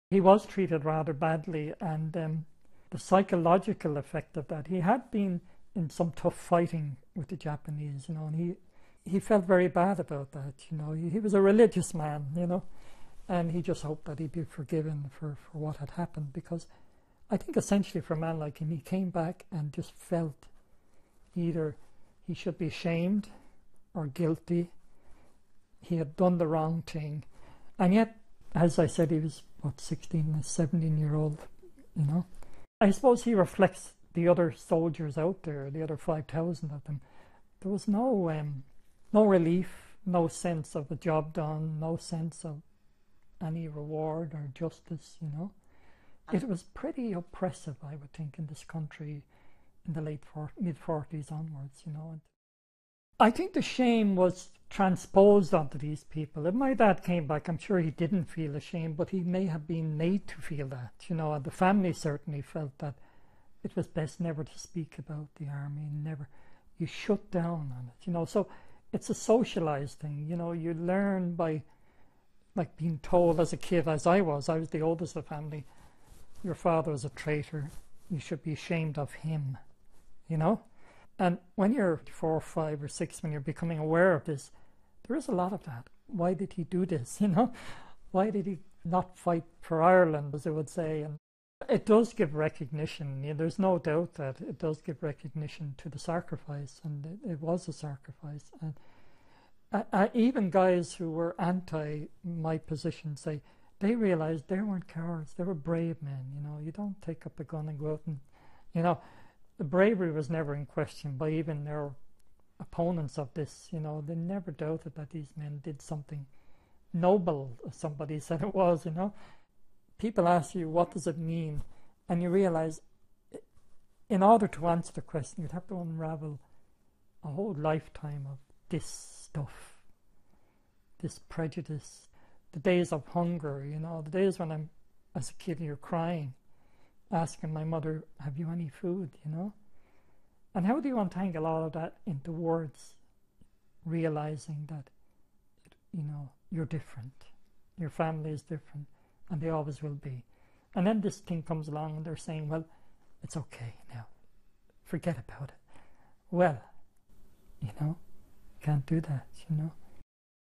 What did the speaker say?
He was treated rather badly, and the psychological effect of that, he had been in some tough fighting with the Japanese, and he felt very bad about that, He was a religious man, and he just hoped that he'd be forgiven for what had happened, because I think essentially for a man like him, he came back and just felt either he should be ashamed or guilty. He had done the wrong thing. And yet, as I said, he was, 16, a 17-year-old, I suppose he reflects the other soldiers out there, the other 5,000 of them. There was no relief, no sense of a job done, no sense of any reward or justice, It was pretty oppressive, I would think, in this country in the mid-40s onwards, I think the shame was transposed onto these people. If my dad came back, I'm sure he didn't feel ashamed, but he may have been made to feel that, and the family certainly felt that it was best never to speak about the army, you shut down on it, so it's a socialized thing, you learn by, like, being told as a kid, as I was the oldest of the family, your father was a traitor, you should be ashamed of him, And when you're 4 or 5 or 6, when you're becoming aware of this, there is a lot of that. Why did he do this, Why did he not fight for Ireland, as they would say? And it does give recognition. There's no doubt that it does give recognition to the sacrifice, and it was a sacrifice. And even guys who were anti my position say they realized they weren't cowards. They were brave men. You don't take up a gun and go out and, the bravery was never in question by even their opponents of this. They never doubted that these men did something noble, as somebody said it was. People ask you, what does it mean? And you realize, in order to answer the question, you'd have to unravel a whole lifetime of this stuff, this prejudice, the days of hunger, the days when I'm, as a kid, you're crying, asking my mother, have you any food, And how do you untangle all of that into words, realizing that, you're different, your family is different, and they always will be. And then this thing comes along and they're saying, well, it's okay now, forget about it. Well, can't do that,